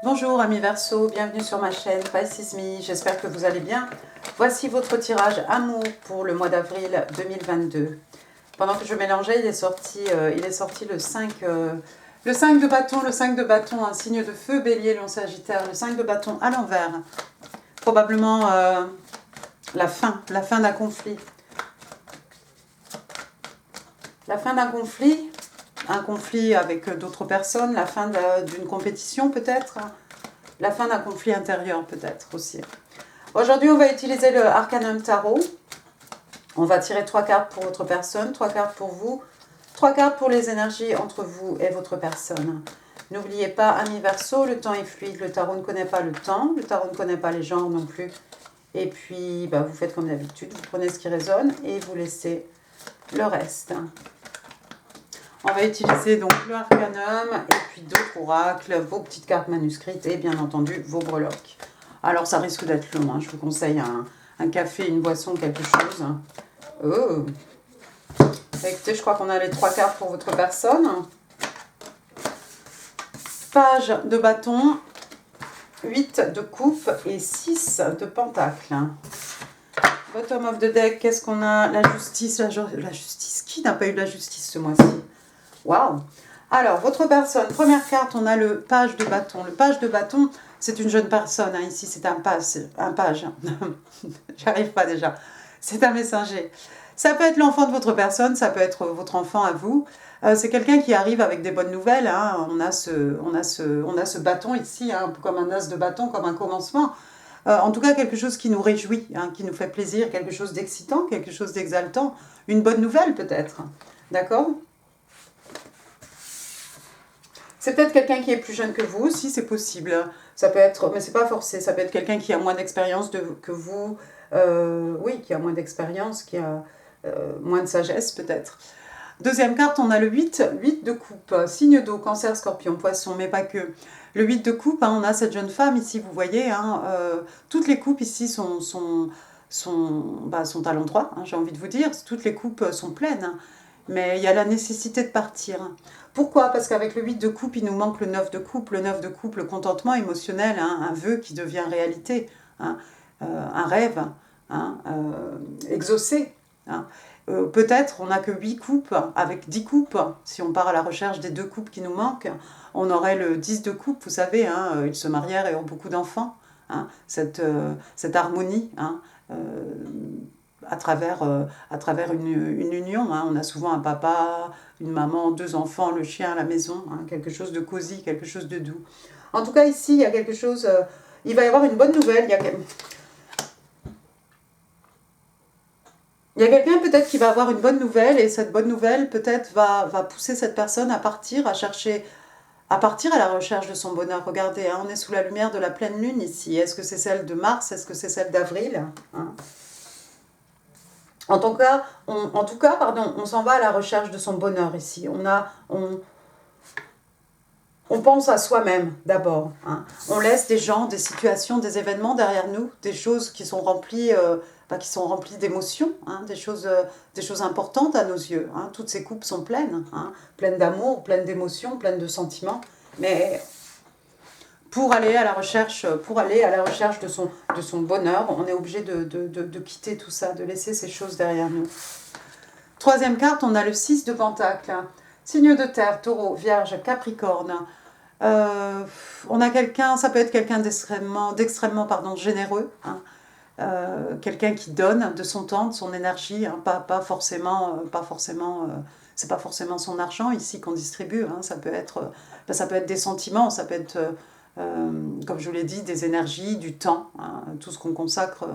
Bonjour amis Verseau, bienvenue sur ma chaîne Pisces Me, j'espère que vous allez bien. Voici votre tirage amour pour le mois d'avril 2022. Pendant que je mélangeais, il est sorti le 5 de bâton, un signe de feu, bélier, lion, sagittaire, le 5 de bâton à l'envers. Probablement la fin d'un conflit. La fin d'un conflit, un conflit avec d'autres personnes, la fin d'une compétition peut-être, la fin d'un conflit intérieur peut-être aussi. Aujourd'hui, on va utiliser le Arcanum Tarot. On va tirer 3 cartes pour votre personne, 3 cartes pour vous, 3 cartes pour les énergies entre vous et votre personne. N'oubliez pas, amis Verseau, le temps est fluide, le tarot ne connaît pas le temps, le tarot ne connaît pas les genres non plus. Et puis, vous faites comme d'habitude, vous prenez ce qui résonne et vous laissez le reste. On va utiliser donc le Arcanum et puis d'autres oracles, vos petites cartes manuscrites et bien entendu vos breloques. Alors ça risque d'être long, hein. Je vous conseille un café, une boisson, quelque chose. Oh. Écoutez, je crois qu'on a les 3 cartes pour votre personne. Page de bâton, 8 de coupe et 6 de pentacle. Bottom of the deck, qu'est-ce qu'on a? La justice, la justice. Qui n'a pas eu de la justice ce mois-ci? Waouh! Alors, votre personne, première carte, on a le page de bâton. Le page de bâton, c'est une jeune personne. Hein. Ici, c'est un page. J'arrive pas déjà. C'est un messager. Ça peut être l'enfant de votre personne, ça peut être votre enfant à vous. C'est quelqu'un qui arrive avec des bonnes nouvelles. Hein. On a ce bâton ici, hein, un peu comme un as de bâton, comme un commencement. En tout cas, quelque chose qui nous réjouit, hein, qui nous fait plaisir, quelque chose d'excitant, quelque chose d'exaltant. Une bonne nouvelle peut-être. D'accord ? C'est peut-être quelqu'un qui est plus jeune que vous aussi, c'est possible. Ça peut être, mais c'est pas forcé, ça peut être quelqu'un qui a moins d'expérience que vous. Oui, qui a moins d'expérience, qui a moins de sagesse peut-être. Deuxième carte, on a le 8 de coupe, signe d'eau, cancer, scorpion, poisson, mais pas que. Le 8 de coupe, hein, on a cette jeune femme ici, vous voyez, hein, toutes les coupes ici sont à l'endroit, hein, j'ai envie de vous dire, toutes les coupes sont pleines. Hein. Mais il y a la nécessité de partir. Pourquoi? Parce qu'avec le 8 de coupe, il nous manque le 9 de coupe. Le 9 de coupe, le contentement émotionnel, hein, un vœu qui devient réalité, hein, un rêve hein, exaucé. Hein. Peut-être on n'a que 8 coupes, avec 10 coupes. Si on part à la recherche des 2 coupes qui nous manquent, on aurait le 10 de coupe, vous savez, hein, ils se marièrent et ont beaucoup d'enfants. Hein, cette harmonie, hein, à travers une union. Hein. On a souvent un papa, une maman, 2 enfants, le chien à la maison, hein, quelque chose de cosy, quelque chose de doux. En tout cas, ici, il y a quelque chose... il va y avoir une bonne nouvelle. Il y a quelqu'un peut-être qui va avoir une bonne nouvelle et cette bonne nouvelle peut-être va pousser cette personne à partir, à partir à la recherche de son bonheur. Regardez, hein, on est sous la lumière de la pleine lune ici. Est-ce que c'est celle de mars? Est-ce que c'est celle d'avril? Hein. En tout cas, on s'en va à la recherche de son bonheur ici. On pense à soi-même d'abord. Hein. On laisse des gens, des situations, des événements derrière nous, des choses qui sont remplies d'émotions, hein, des choses importantes à nos yeux. Hein. Toutes ces coupes sont pleines, hein, pleines d'amour, pleines d'émotions, pleines de sentiments. Mais pour aller à la recherche de son bonheur, on est obligé de quitter tout ça, de laisser ces choses derrière nous. Troisième carte, on a le 6 de pentacle. Signe de terre, taureau, vierge, capricorne. On a quelqu'un, ça peut être quelqu'un d'extrêmement généreux. Hein. Quelqu'un qui donne de son temps, de son énergie, hein, pas forcément, c'est pas forcément son argent ici qu'on distribue. Hein. Ça peut être des sentiments, ça peut être, comme je vous l'ai dit, des énergies, du temps, hein, tout ce qu'on consacre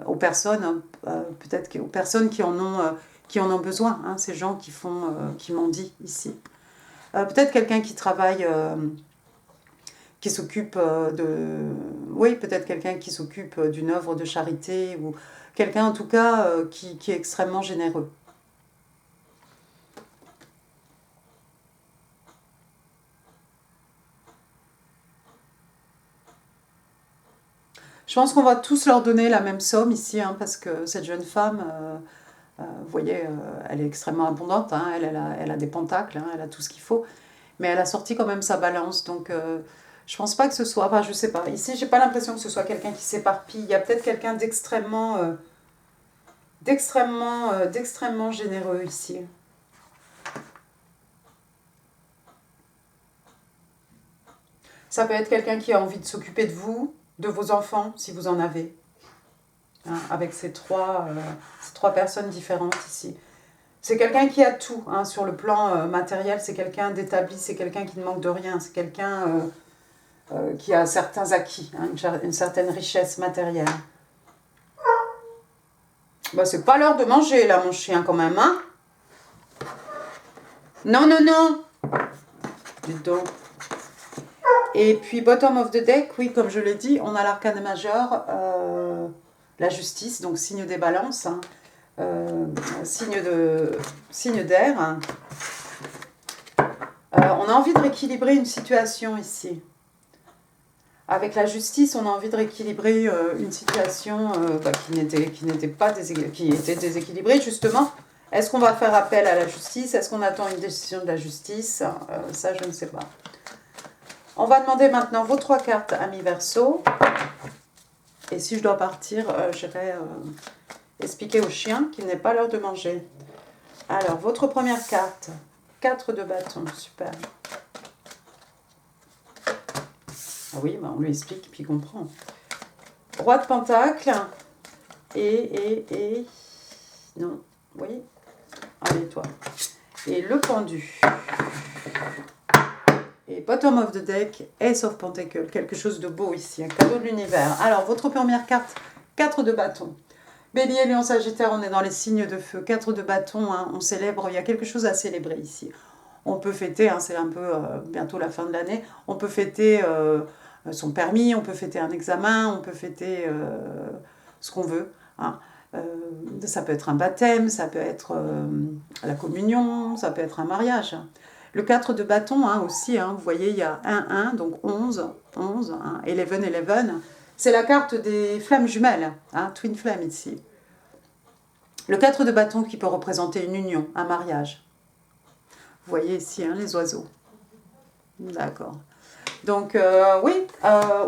aux personnes, peut-être aux personnes qui en ont besoin. Hein, ces gens qui m'ont dit ici. Peut-être quelqu'un qui travaille. Qui s'occupe peut-être quelqu'un qui s'occupe d'une œuvre de charité, ou quelqu'un en tout cas qui est extrêmement généreux. Je pense qu'on va tous leur donner la même somme ici, hein, parce que cette jeune femme, vous voyez, elle est extrêmement abondante, hein, elle a des pentacles, hein, elle a tout ce qu'il faut, mais elle a sorti quand même sa balance, donc Je pense pas que ce soit, enfin je sais pas. Ici, j'ai pas l'impression que ce soit quelqu'un qui s'éparpille. Il y a peut-être quelqu'un d'extrêmement généreux ici. Ça peut être quelqu'un qui a envie de s'occuper de vous, de vos enfants, si vous en avez. Hein, avec ces trois personnes différentes ici. C'est quelqu'un qui a tout, hein, sur le plan matériel, c'est quelqu'un d'établi, c'est quelqu'un qui ne manque de rien, c'est quelqu'un qui a certains acquis, hein, une certaine richesse matérielle. Bah, c'est pas l'heure de manger, là, mon chien, quand même, hein. Non, non, non. Dites donc. Et puis, bottom of the deck, oui, comme je l'ai dit, on a l'arcane majeur, la justice, donc signe des balances, hein, signe d'air. Hein. On a envie de rééquilibrer une situation ici. Avec la justice, on a envie de rééquilibrer une situation qui était déséquilibrée, justement. Est-ce qu'on va faire appel à la justice? Est-ce qu'on attend une décision de la justice? Ça, je ne sais pas. On va demander maintenant vos 3 cartes, amis Verseau. Et si je dois partir, j'irai expliquer au chien qu'il n'est pas l'heure de manger. Alors, votre première carte, 4 de bâton, super. Ah oui, bah on lui explique, puis il comprend. Roi de pentacle, et... Non, vous voyez? Allez, toi. Et le pendu. Et bottom of the deck, Ace of Pentacle, quelque chose de beau ici, un cadeau de l'univers. Alors, votre première carte, 4 de bâton. Bélier, Lion, Sagittaire, on est dans les signes de feu. 4 de bâton, hein, on célèbre, il y a quelque chose à célébrer ici. On peut fêter, hein, c'est un peu bientôt la fin de l'année, on peut fêter son permis, on peut fêter un examen, on peut fêter ce qu'on veut. Hein. Ça peut être un baptême, ça peut être la communion, ça peut être un mariage. Le 4 de bâton hein, aussi, hein, vous voyez, il y a 1, 1, donc 11, 11, hein, 11, 11. C'est la carte des flammes jumelles, hein, Twin Flame ici. Le 4 de bâton qui peut représenter une union, un mariage. Vous voyez ici hein, les oiseaux. D'accord. Donc oui,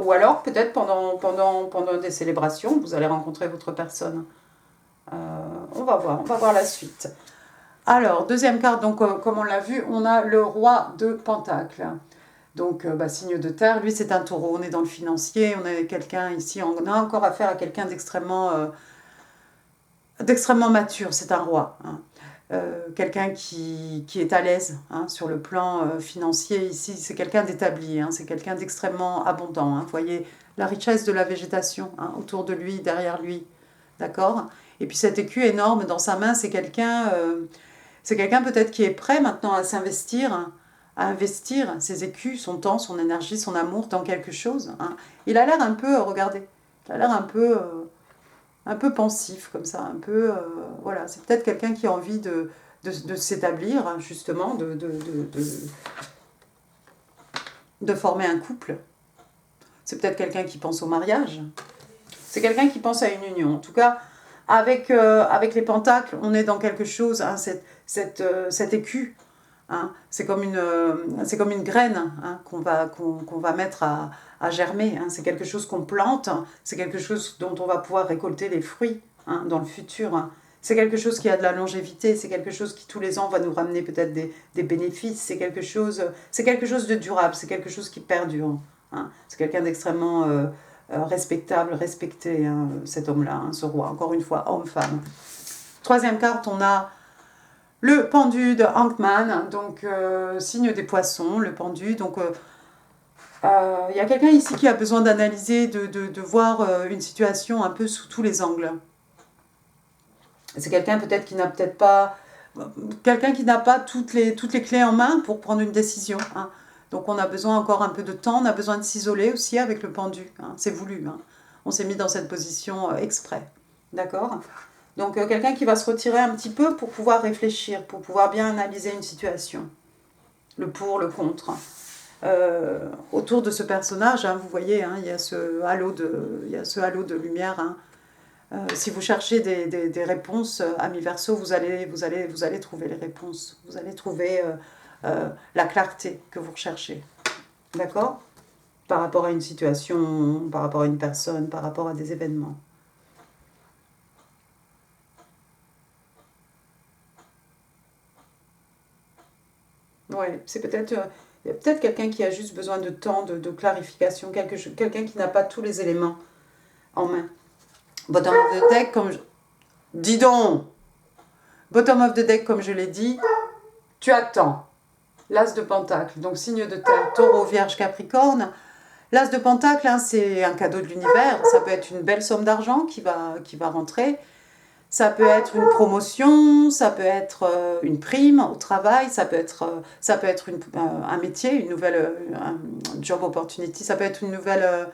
ou alors peut-être pendant des célébrations, vous allez rencontrer votre personne. On va voir la suite. Alors, deuxième carte, donc comme on l'a vu, on a le roi de Pentacle. Donc, signe de terre, lui c'est un taureau, on est dans le financier, on a quelqu'un ici, on a encore affaire à quelqu'un d'extrêmement mature, c'est un roi. Hein. Quelqu'un qui est à l'aise hein, sur le plan financier, ici c'est quelqu'un d'établi, hein, c'est quelqu'un d'extrêmement abondant. Hein. Vous voyez la richesse de la végétation hein, autour de lui, derrière lui, d'accord? Et puis cet écu énorme dans sa main, c'est quelqu'un peut-être qui est prêt maintenant à s'investir, hein, à investir ses écus, son temps, son énergie, son amour dans quelque chose. Hein. Il a l'air un peu, regardez, il a l'air un peu pensif comme ça, un peu, voilà, c'est peut-être quelqu'un qui a envie de s'établir, hein, justement, de former un couple. C'est peut-être quelqu'un qui pense au mariage. C'est quelqu'un qui pense à une union. En tout cas, avec les pentacles, on est dans quelque chose, hein, cet écu, hein, c'est comme une graine hein, qu'on va mettre à germer. Hein. C'est quelque chose qu'on plante, c'est quelque chose dont on va pouvoir récolter les fruits hein, dans le futur. Hein. C'est quelque chose qui a de la longévité, c'est quelque chose qui tous les ans va nous ramener peut-être des bénéfices, c'est quelque chose de durable, c'est quelque chose qui perdure. Hein. C'est quelqu'un d'extrêmement respectable, respecté, hein, cet homme-là, hein, ce roi, encore une fois, homme-femme. Troisième carte, on a le pendu de Hankman, donc signe des poissons, le pendu, donc y a quelqu'un ici qui a besoin d'analyser, de voir une situation un peu sous tous les angles. C'est quelqu'un peut-être qui n'a peut-être pas... Quelqu'un qui n'a pas toutes les clés en main pour prendre une décision. Hein. Donc on a besoin encore un peu de temps, on a besoin de s'isoler aussi avec le pendu. Hein. C'est voulu. Hein. On s'est mis dans cette position exprès. D'accord ? Donc quelqu'un qui va se retirer un petit peu pour pouvoir réfléchir, pour pouvoir bien analyser une situation. Le pour, le contre. Autour de ce personnage, hein, vous voyez, hein, il y a ce halo de lumière. Hein. Si vous cherchez des réponses, amis Verseau, vous allez trouver les réponses. Vous allez trouver la clarté que vous recherchez. D'accord ? par rapport à une situation, par rapport à une personne, par rapport à des événements. Ouais, c'est peut-être... il y a peut-être quelqu'un qui a juste besoin de temps, de clarification, quelqu'un qui n'a pas tous les éléments en main. Bottom of the deck, comme je... Dis donc! Bottom of the deck, comme je l'ai dit, tu attends. L'As de Pentacle, donc signe de terre, Taureau, Vierge, Capricorne. L'As de Pentacle, hein, c'est un cadeau de l'univers. Ça peut être une belle somme d'argent qui va rentrer. Ça peut être une promotion, ça peut être une prime au travail, ça peut être un métier, une nouvelle un job opportunity, ça peut être une nouvelle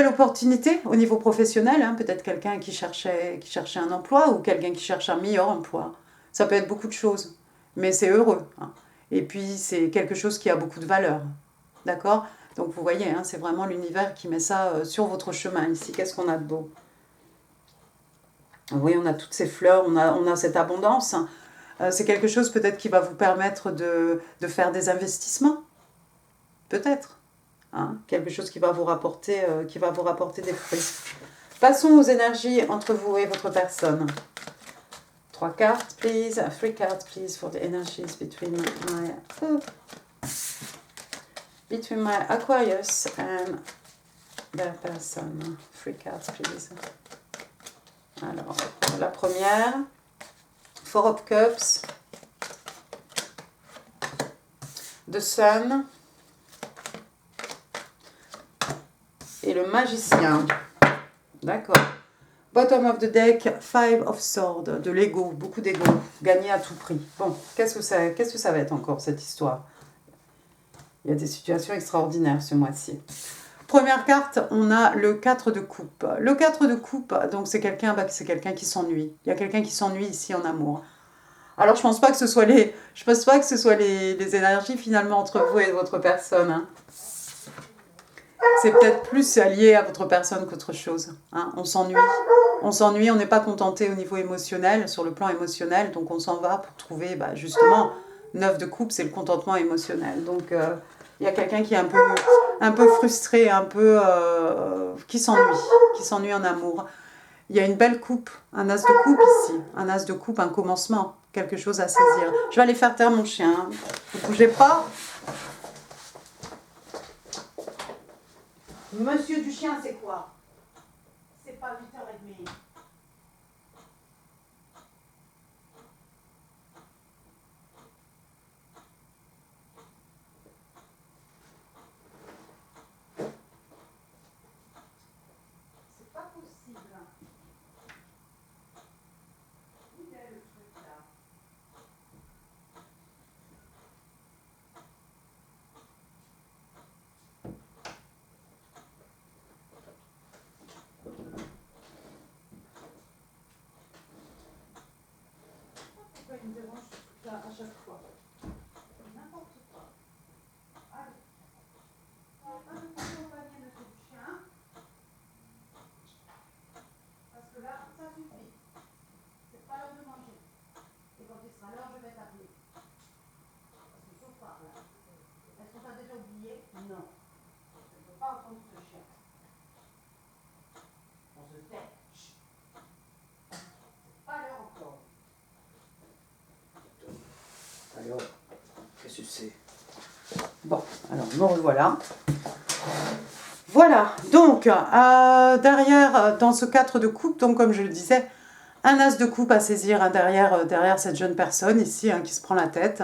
opportunité au niveau professionnel. Hein. Peut-être quelqu'un qui cherchait un emploi ou quelqu'un qui cherche un meilleur emploi. Ça peut être beaucoup de choses, mais c'est heureux. Hein. Et puis, c'est quelque chose qui a beaucoup de valeur. D'accord? Donc, vous voyez, hein, c'est vraiment l'univers qui met ça sur votre chemin ici. Qu'est-ce qu'on a de beau? Oui, on a toutes ces fleurs, on a cette abondance. C'est quelque chose peut-être qui va vous permettre de faire des investissements. Peut-être. Hein, quelque chose qui va vous rapporter des fruits. Passons aux énergies entre vous et votre personne. 3 cartes, please. 3 cards, please, for the energies between my Aquarius and their person. 3 cards, please. Alors, la première, 4 of Cups, The Sun et le Magicien. D'accord. Bottom of the deck, 5 of Swords, de l'ego, beaucoup d'ego, gagner à tout prix. Bon, qu'est-ce que ça va être encore cette histoire? Il y a des situations extraordinaires ce mois-ci. Première carte, on a le 4 de coupe. Le 4 de coupe, donc c'est quelqu'un qui s'ennuie. Il y a quelqu'un qui s'ennuie ici en amour. Alors je pense pas que ce soit les énergies finalement entre vous et votre personne. Hein. C'est peut-être plus lié à votre personne qu'autre chose. Hein. On s'ennuie, on n'est pas contenté au niveau émotionnel, sur le plan émotionnel, donc on s'en va pour trouver justement 9 de coupe, c'est le contentement émotionnel. Donc il y a quelqu'un qui est un peu frustré, qui s'ennuie en amour. Il y a une belle coupe, un as de coupe ici, un as de coupe, un commencement, quelque chose à saisir. Je vais aller faire taire mon chien, ne bougez pas. Monsieur du chien, c'est quoi? C'est pas 8h30. C'est pas possible. Où est le truc là? Pourquoi il me dérange ce truc là à chaque fois? N'importe quoi. Allez. Un de accompagner monsieur du chien. Parce que là, ça suffit. C'est pas l'heure de manger. Et quand il sera l'heure, je vais t'appeler. Parce que sauf par là. Est-ce qu'on t'a déjà oublié? Non. Je ne peux pas entendre ce chien. On se tait. Chut. C'est pas l'heure encore. Alors, qu'est-ce que c'est? Bon, alors me revoilà. Voilà, donc derrière, dans ce 4 de coupe, donc comme je le disais, un as de coupe à saisir hein, derrière cette jeune personne ici qui se prend la tête.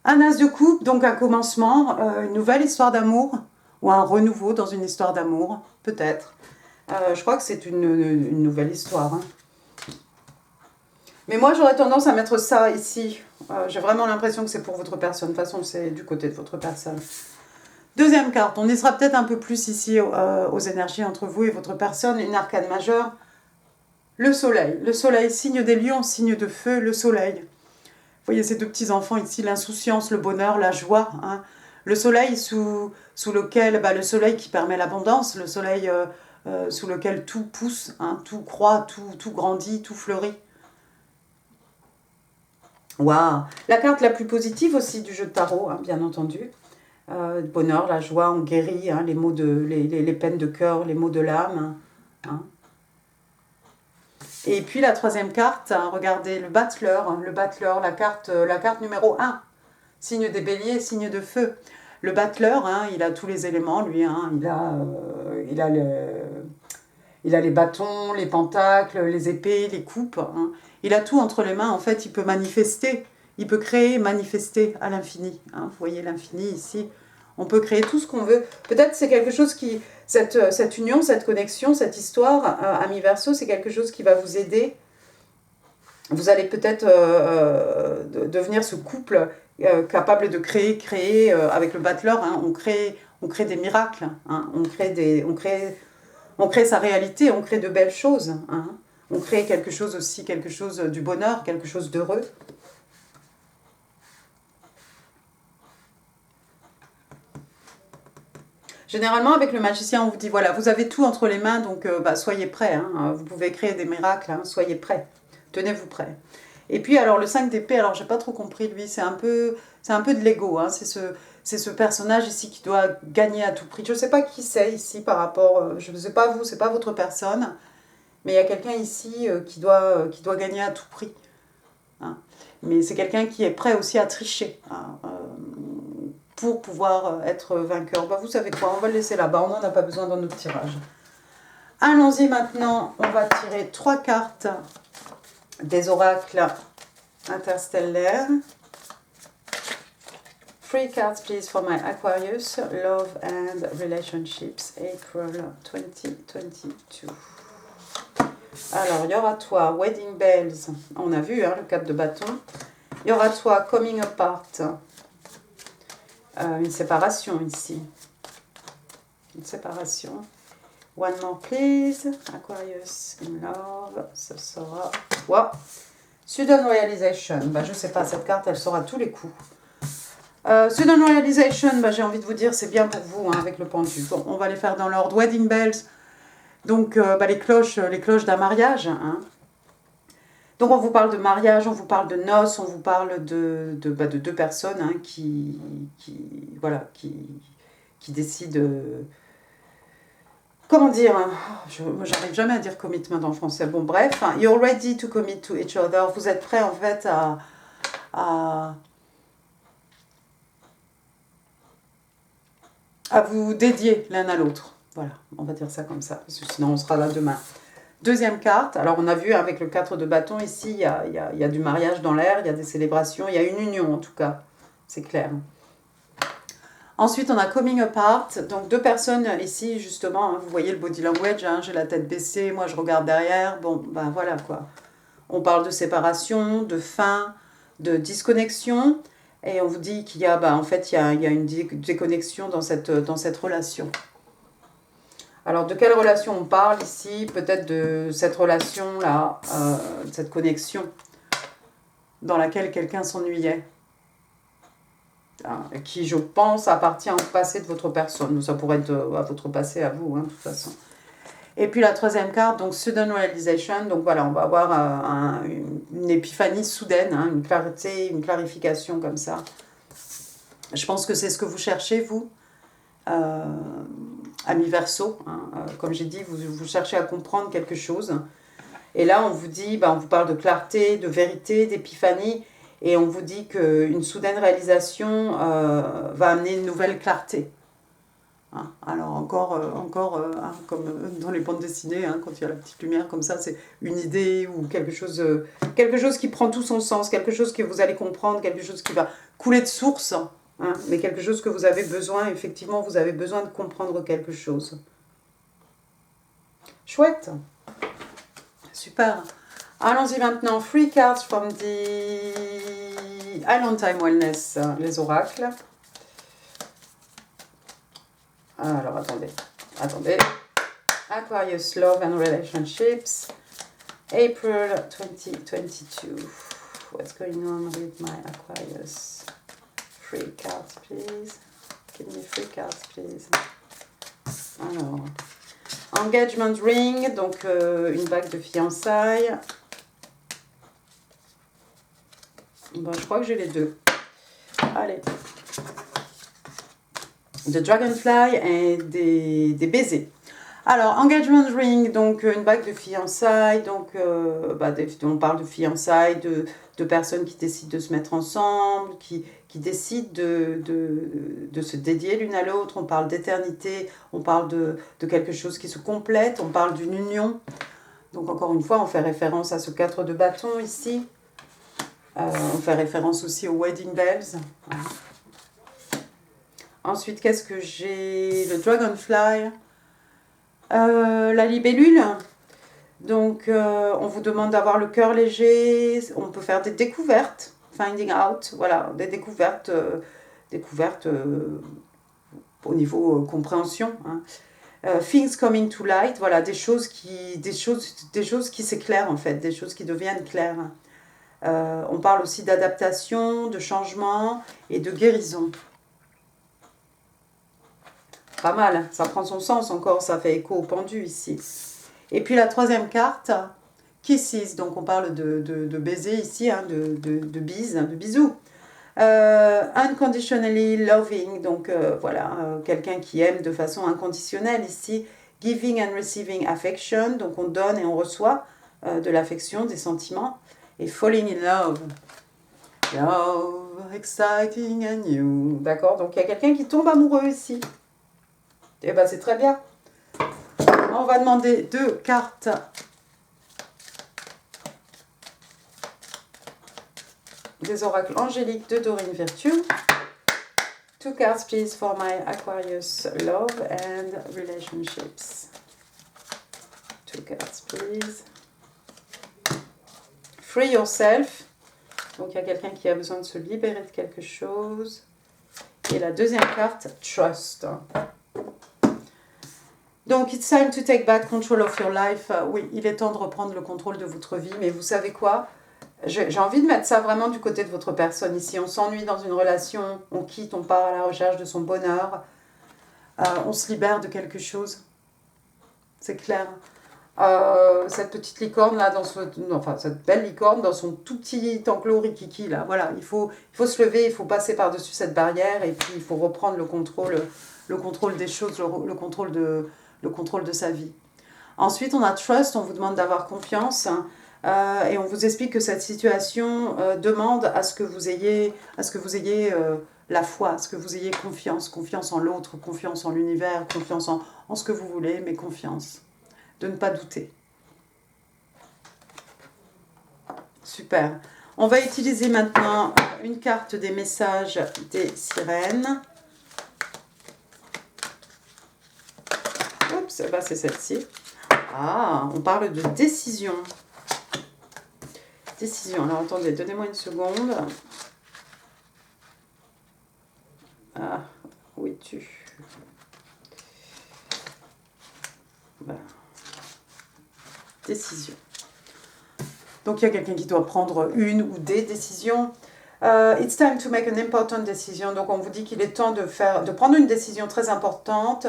Un as de coupe, donc un commencement, une nouvelle histoire d'amour, ou un renouveau dans une histoire d'amour, peut-être. Je crois que c'est une nouvelle histoire. Hein. Mais moi, j'aurais tendance à mettre ça ici. J'ai vraiment l'impression que c'est pour votre personne. De toute façon, c'est du côté de votre personne. Deuxième carte, on y sera peut-être un peu plus ici aux énergies entre vous et votre personne. Une arcane majeure. Le soleil, signe des lions, signe de feu, le soleil. Vous voyez ces deux petits enfants ici, l'insouciance, le bonheur, la joie. Hein. Le soleil sous lequel, le soleil qui permet l'abondance, le soleil sous lequel tout pousse, hein, tout croît, tout grandit, tout fleurit. Waouh! La carte la plus positive aussi du jeu de tarot, hein, bien entendu. Bonheur, la joie, on guérit, hein, les peines de cœur, les maux de l'âme. Hein. Et puis la troisième carte, hein, regardez, le battleur, la carte numéro 1. Signe des béliers, signe de feu. Le battleur, hein, il a tous les éléments, lui. Hein, il a les bâtons, les pentacles, les épées, les coupes. Hein. Il a tout entre les mains. En fait, il peut manifester. Il peut créer, manifester à l'infini. Hein. Vous voyez l'infini ici. On peut créer tout ce qu'on veut. Peut-être c'est quelque chose qui... Cette union, cette connexion, cette histoire, ami Verseau, c'est quelque chose qui va vous aider. Vous allez peut-être devenir ce couple capable de créer avec le battleur. Hein, on crée des miracles. Hein, on crée sa réalité, on crée de belles choses. Hein, on crée quelque chose aussi, quelque chose du bonheur, quelque chose d'heureux. Généralement, avec le magicien, on vous dit, voilà, vous avez tout entre les mains, donc soyez prêts. Hein, vous pouvez créer des miracles, hein, soyez prêts. Tenez-vous prêts. Et puis, alors, le 5 d'épée, alors, j'ai pas trop compris, lui, c'est un peu de l'ego. Hein, c'est ce personnage ici qui doit gagner à tout prix. Je ne sais pas qui c'est ici par rapport... je ne sais pas vous, c'est pas votre personne. Mais il y a quelqu'un ici qui doit gagner à tout prix. Hein. Mais c'est quelqu'un qui est prêt aussi à tricher. Hein, pour pouvoir être vainqueur. Bah, vous savez quoi, on va le laisser là-bas, on n'en a pas besoin dans notre tirage. Allons-y maintenant, on va tirer 3 cartes des oracles interstellaires. 3 cards please for my Aquarius, Love and Relationships, April 2022. Alors, il y aura toi, Wedding Bells, on a vu hein, le cap de bâton. Il y aura toi, Coming Apart. Une séparation ici. Une séparation. One more please. Aquarius in love. Ce sera quoi? Sudden Realization. Bah, je ne sais pas, cette carte, elle sera à tous les coups. Sudden Realization, bah, j'ai envie de vous dire, c'est bien pour vous hein, avec le pendu. Bon, on va les faire dans l'ordre. Wedding Bells. Donc, les cloches d'un mariage. Hein. Donc on vous parle de mariage, on vous parle de noces, on vous parle de 2 personnes hein, qui décident... comment dire hein, j'arrive jamais à dire commitment en français. Bon bref, hein, you're ready to commit to each other. Vous êtes prêts en fait à vous dédier l'un à l'autre. Voilà, on va dire ça comme ça, parce que sinon on sera là demain. Deuxième carte, alors on a vu avec le 4 de bâton ici, il y a du mariage dans l'air, il y a des célébrations, il y a une union en tout cas, c'est clair. Ensuite on a Coming Apart, donc 2 personnes ici justement, hein, vous voyez le body language, hein, j'ai la tête baissée, moi je regarde derrière, bon ben voilà quoi. On parle de séparation, de fin, de disconnexion, et on vous dit qu'il y a, en fait il y a une déconnexion dans cette relation. Alors, de quelle relation on parle ici? Peut-être de cette relation-là, de cette connexion dans laquelle quelqu'un s'ennuyait. Hein, qui, je pense, appartient au passé de votre personne. Ça pourrait être à votre passé, à vous, hein, de toute façon. Et puis la troisième carte, donc Sudden Realization. Donc voilà, on va avoir une épiphanie soudaine, hein, une clarté, une clarification comme ça. Je pense que c'est ce que vous cherchez, vous. Ami Verseau, hein, comme j'ai dit, vous cherchez à comprendre quelque chose. Et là, on vous dit, on vous parle de clarté, de vérité, d'épiphanie, et on vous dit qu'une soudaine réalisation va amener une nouvelle clarté. Hein, alors encore hein, comme dans les bandes dessinées, hein, quand il y a la petite lumière comme ça, c'est une idée ou quelque chose qui prend tout son sens, quelque chose que vous allez comprendre, quelque chose qui va couler de source. Hein, mais quelque chose que vous avez besoin, effectivement, vous avez besoin de comprendre quelque chose. Chouette. Super. Allons-y maintenant. 3 cards from the Island Time Wellness, les oracles. Alors, attendez. Aquarius, Love and Relationships. April 2022. What's going on with my Aquarius? 3 cards, please. Give me 3 cards, please. Alors, engagement ring, donc une bague de fiançailles. Bon, je crois que j'ai les 2. Allez. de dragonfly et des baisers. Alors, engagement ring, donc une bague de fiançailles, donc on parle de fiançailles, de personnes qui décident de se mettre ensemble, qui décident de se dédier l'une à l'autre. On parle d'éternité, on parle de quelque chose qui se complète, on parle d'une union. Donc encore une fois, on fait référence à ce 4 de bâton ici. On fait référence aussi aux wedding bells. Ensuite, qu'est-ce que j'ai? Le dragonfly. La libellule. Donc, on vous demande d'avoir le cœur léger. On peut faire des découvertes. Finding out. Voilà, des découvertes. Au niveau compréhension. Hein. Things coming to light. Voilà, des choses qui s'éclairent en fait. Des choses qui deviennent claires. On parle aussi d'adaptation, de changement et de guérison. Pas mal, ça prend son sens encore, ça fait écho au pendu ici. Et puis la troisième carte, Kisses, donc on parle de baiser ici, hein, de bise, de bisous. Unconditionally loving, donc quelqu'un qui aime de façon inconditionnelle ici. Giving and receiving affection, donc on donne et on reçoit de l'affection, des sentiments. Et falling in love. Love, exciting and new. D'accord, donc il y a quelqu'un qui tombe amoureux ici. Et bien c'est très bien. On va demander 2 cartes. Des oracles angéliques de Dorine Virtue. 2 cards please for my Aquarius love and relationships. 2 cards please. Free yourself. Donc il y a quelqu'un qui a besoin de se libérer de quelque chose. Et la deuxième carte, trust. Donc, it's time to take back control of your life. Oui, il est temps de reprendre le contrôle de votre vie. Mais vous savez quoi? J'ai envie de mettre ça vraiment du côté de votre personne ici. On s'ennuie dans une relation, on quitte, on part à la recherche de son bonheur. On se libère de quelque chose. C'est clair. Cette petite licorne là, cette belle licorne dans son tout petit enclos rikiki là. Voilà, il faut se lever, il faut passer par-dessus cette barrière et puis il faut reprendre le contrôle des choses, le contrôle de sa vie. Ensuite, on a trust, on vous demande d'avoir confiance et on vous explique que cette situation demande à ce que vous ayez la foi, à ce que vous ayez confiance en l'autre, confiance en l'univers, confiance en ce que vous voulez, mais confiance. De ne pas douter. Super. On va utiliser maintenant une carte des messages des sirènes. Oups, c'est celle-ci. Ah, on parle de décision. Décision. Alors attendez, donnez-moi une seconde. Ah, où es-tu? Voilà. Décision. Donc il y a quelqu'un qui doit prendre une ou des décisions. It's time to make an important decision. Donc on vous dit qu'il est temps de prendre une décision très importante.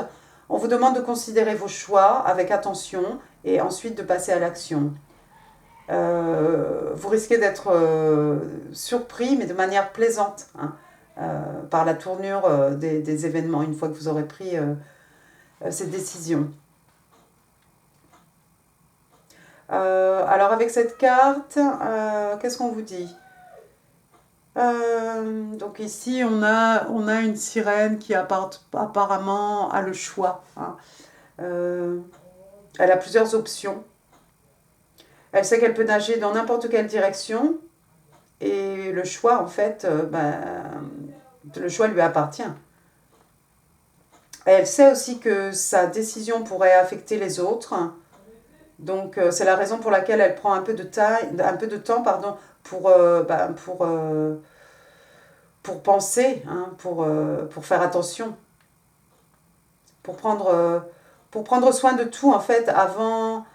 On vous demande de considérer vos choix avec attention et ensuite de passer à l'action. Vous risquez d'être surpris, mais de manière plaisante, hein, par la tournure des événements une fois que vous aurez pris ces décisions. Alors avec cette carte, qu'est-ce qu'on vous dit? Donc ici on a une sirène qui apparemment a le choix. Hein. Elle a plusieurs options. Elle sait qu'elle peut nager dans n'importe quelle direction et le choix en fait, le choix lui appartient. Et elle sait aussi que sa décision pourrait affecter les autres. Donc c'est la raison pour laquelle elle prend un peu de temps pour penser, hein, pour faire attention, pour prendre soin de tout en fait avant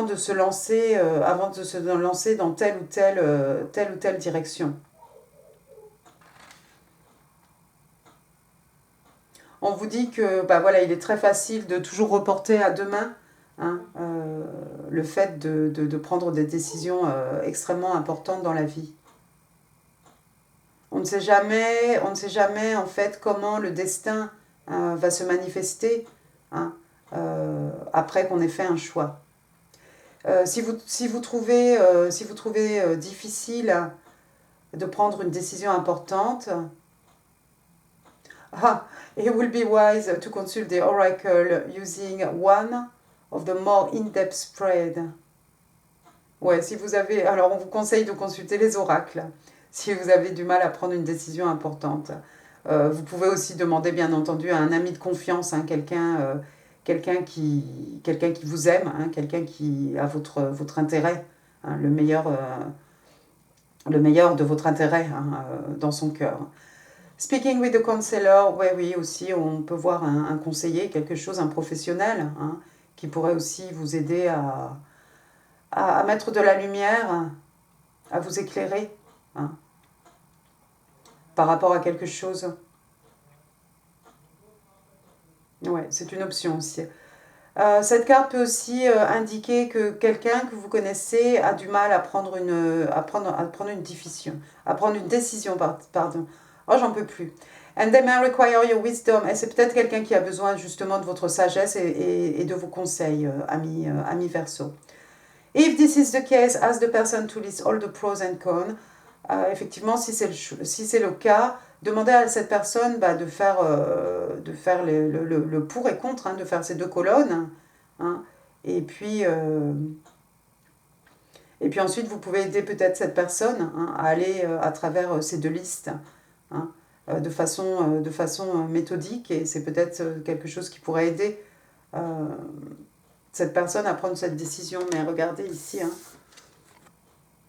de se lancer dans telle ou telle direction. On vous dit que il est très facile de toujours reporter à demain. Hein, le fait de prendre des décisions extrêmement importantes dans la vie. On ne sait jamais en fait comment le destin va se manifester hein, après qu'on ait fait un choix. Si vous trouvez difficile de prendre une décision importante, it will be wise to consult the oracle using one of the more in-depth spread. Ouais, si vous avez... Alors, on vous conseille de consulter les oracles si vous avez du mal à prendre une décision importante. Vous pouvez aussi demander, bien entendu, à un ami de confiance, hein, quelqu'un qui vous aime, hein, quelqu'un qui a votre intérêt, hein, le meilleur de votre intérêt hein, dans son cœur. Speaking with the counselor, ouais, oui, aussi, on peut voir un conseiller, quelque chose, un professionnel, hein, qui pourrait aussi vous aider à mettre de la lumière, à vous éclairer hein, par rapport à quelque chose. Ouais, c'est une option aussi. Cette carte peut aussi indiquer que quelqu'un que vous connaissez a du mal à prendre une décision, pardon. Oh, j'en peux plus. And they may require your wisdom. Et c'est peut-être quelqu'un qui a besoin justement de votre sagesse et de vos conseils, ami Verseau. If this is the case, ask the person to list all the pros and cons. Effectivement, si c'est le cas, demandez à cette personne de faire le pour et contre, hein, de faire ces deux colonnes. Hein, et puis ensuite, vous pouvez aider peut-être cette personne hein, à aller à travers ces deux listes hein, de façon méthodique. Et c'est peut-être quelque chose qui pourrait aider cette personne à prendre cette décision. Mais regardez ici, hein,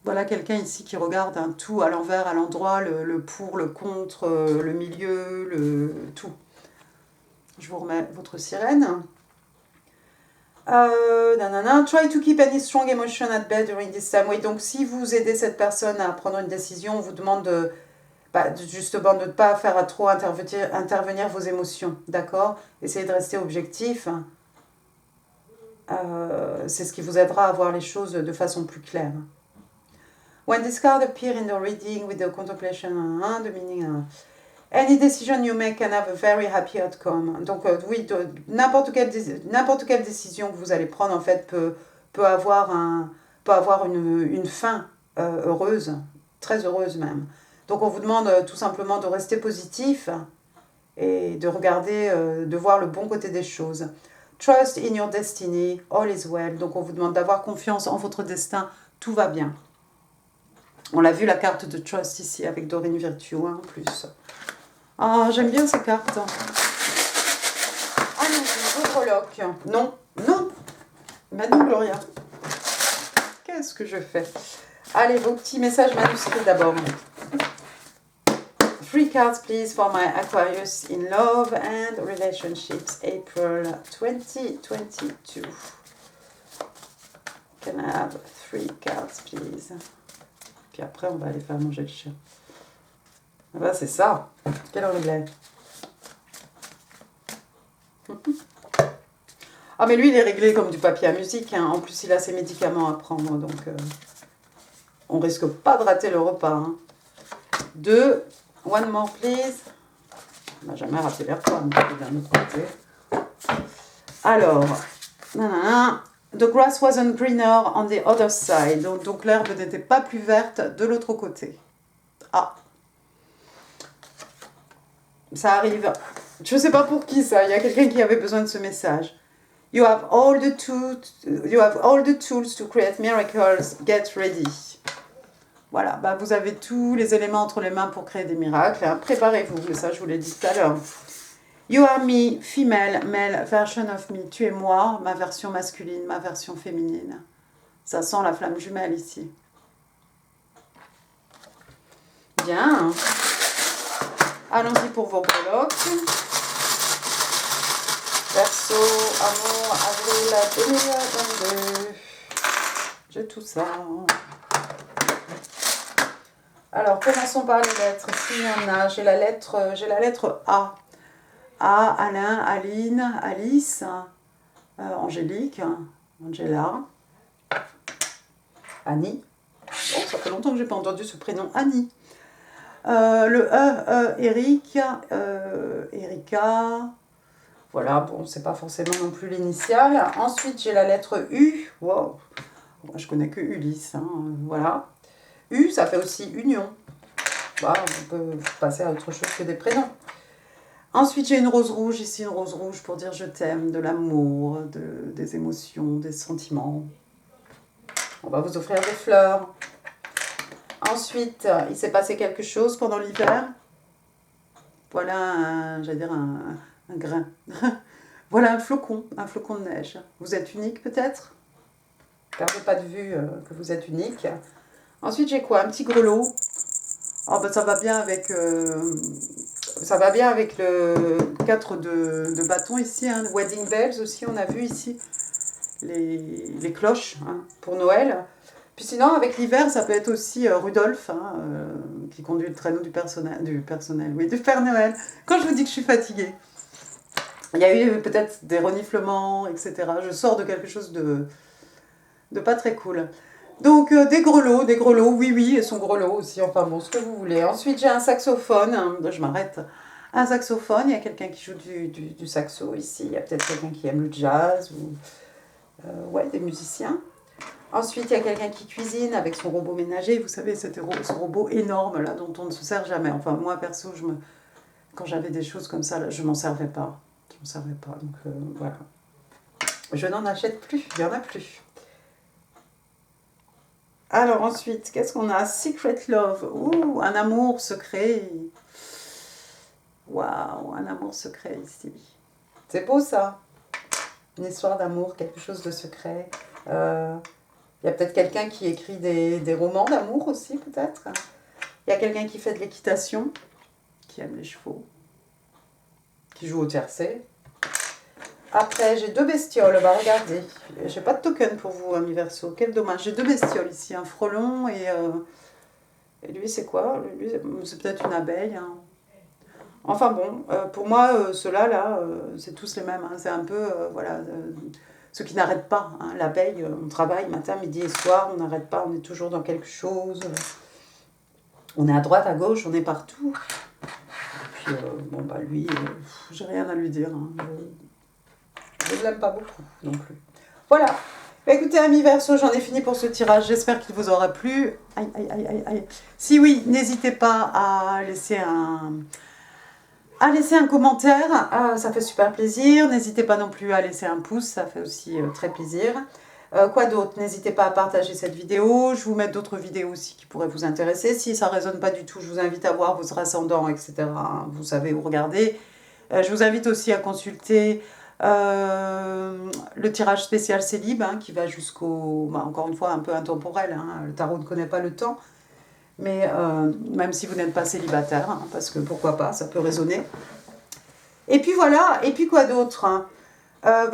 voilà quelqu'un ici qui regarde un tout à l'envers, à l'endroit, le pour, le contre, le milieu, le tout. Je vous remets votre sirène. Try to keep any strong emotion at bay during this time. Oui, donc si vous aidez cette personne à prendre une décision, on vous demande justement de ne pas faire trop intervenir vos émotions, d'accord? Essayez de rester objectif. C'est ce qui vous aidera à voir les choses de façon plus claire. When this card appears in the reading with the contemplation, the meaning, any decision you make can have a very happy outcome. Donc oui, n'importe quelle décision que vous allez prendre en fait peut avoir une fin heureuse, très heureuse même. Donc on vous demande tout simplement de rester positif et de regarder, de voir le bon côté des choses. Trust in your destiny, all is well. Donc on vous demande d'avoir confiance en votre destin, tout va bien. On l'a vu la carte de Trust ici avec Dorine Virtue hein, en plus. Ah, j'aime bien ces cartes. Allons-y, vos breloques. Non, non. Madame Gloria. Qu'est-ce que je fais? Allez, vos petits messages manuscrits d'abord. 3 cards, please, for my Aquarius in love and relationships, April 2022. Can I have 3 cards, please? Puis après, on va aller faire manger le chien. Ah bah, c'est ça. Quelle heure il est? Ah, mais lui, il est réglé comme du papier à musique. Hein. En plus, il a ses médicaments à prendre. Donc, on risque pas de rater le repas. Hein. 2. One more, please. On n'a jamais raté les repas, d'un autre côté. Alors, the grass wasn't greener on the other side. Donc l'herbe n'était pas plus verte de l'autre côté. Ah. Ça arrive. Je ne sais pas pour qui ça. Il y a quelqu'un qui avait besoin de ce message. You have all the tools to create miracles. Get ready. Voilà, vous avez tous les éléments entre les mains pour créer des miracles. Hein. Préparez-vous, ça je vous l'ai dit tout à l'heure. You are me, female, male version of me. Tu es moi, ma version masculine, ma version féminine. Ça sent la flamme jumelle ici. Bien. Allons-y pour vos breloques. Verseau, amour, avril, 2022. J'ai tout ça. Alors, commençons par les lettres. S'il y en a, j'ai la lettre A. A, Alain, Aline, Alice, Angélique, Angela, Annie. Oh, ça fait longtemps que je n'ai pas entendu ce prénom, Annie. Le E, Eric, Erika, Voilà, bon, c'est pas forcément non plus l'initiale. Ensuite, j'ai la lettre U. Wow. Moi, je connais que Ulysse, hein, voilà. U, ça fait aussi union. Voilà, on peut passer à autre chose que des prénoms. Ensuite, j'ai une rose rouge, ici une rose rouge pour dire je t'aime, de l'amour, des émotions, des sentiments. On va vous offrir des fleurs. Ensuite, il s'est passé quelque chose pendant l'hiver. Voilà, j'allais dire un grain. Voilà un flocon de neige. Vous êtes unique peut-être? Perdez pas de vue que vous êtes unique. Ensuite, j'ai quoi? Un petit grelot. Oh, ben, ça va bien avec le 4 de bâton ici. Hein. Wedding bells aussi, on a vu ici. Les cloches hein, pour Noël. Puis sinon, avec l'hiver, ça peut être aussi Rudolph, hein, qui conduit le traîneau du Père Noël. Quand je vous dis que je suis fatiguée. Il y a eu peut-être des reniflements, etc. Je sors de quelque chose de pas très cool. Donc des grelots, oui, et son grelot aussi, enfin bon, ce que vous voulez. Ensuite, j'ai un saxophone, hein, je m'arrête. Un saxophone, il y a quelqu'un qui joue du saxo ici, il y a peut-être quelqu'un qui aime le jazz, ou ouais, des musiciens. Ensuite, il y a quelqu'un qui cuisine avec son robot ménager, vous savez, ce robot énorme là, dont on ne se sert jamais. Enfin, moi, perso, quand j'avais des choses comme ça, là, je m'en servais pas. Donc voilà. Je n'en achète plus, il n'y en a plus. Alors ensuite, qu'est-ce qu'on a? Secret Love. Ouh, un amour secret. Waouh, un amour secret ici. C'est beau ça. Une histoire d'amour, quelque chose de secret. Il y a peut-être quelqu'un qui écrit des romans d'amour aussi, peut-être. Il y a quelqu'un qui fait de l'équitation, qui aime les chevaux, qui joue au tiercé. Après, j'ai deux bestioles, bah regardez, j'ai pas de token pour vous, ami Verseau, quel dommage. J'ai deux bestioles ici, un frelon et lui c'est quoi? Lui, c'est peut-être une abeille. Hein. Enfin bon, pour moi, ceux-là, là, c'est tous les mêmes. Hein. C'est un peu, voilà, ceux qui n'arrêtent pas. Hein. L'abeille, on travaille matin, midi et soir, on n'arrête pas, on est toujours dans quelque chose. On est à droite, à gauche, on est partout. Et puis, bon, bah lui, j'ai rien à lui dire. Hein. Je ne l'aime pas beaucoup non plus. Voilà. Bah, écoutez, amis Verseau, j'en ai fini pour ce tirage. J'espère qu'il vous aura plu. Aïe, aïe, aïe, aïe, aïe. Si oui, n'hésitez pas à laisser un commentaire. Ça fait super plaisir. N'hésitez pas non plus à laisser un pouce. Ça fait aussi très plaisir. Quoi d'autre? N'hésitez pas à partager cette vidéo. Je vous mets d'autres vidéos aussi qui pourraient vous intéresser. Si ça ne résonne pas du tout, je vous invite à voir vos ascendants, etc. Vous savez où regarder. Je vous invite aussi à consulter le tirage spécial Célib hein, qui va jusqu'au, encore une fois un peu intemporel, hein, le tarot ne connaît pas le temps, mais même si vous n'êtes pas célibataire, hein, parce que pourquoi pas, ça peut résonner. Et puis voilà, et puis quoi d'autre hein,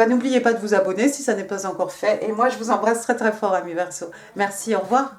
n'oubliez pas de vous abonner si ça n'est pas encore fait, et moi je vous embrasse très très fort amis Verseau. Merci, au revoir.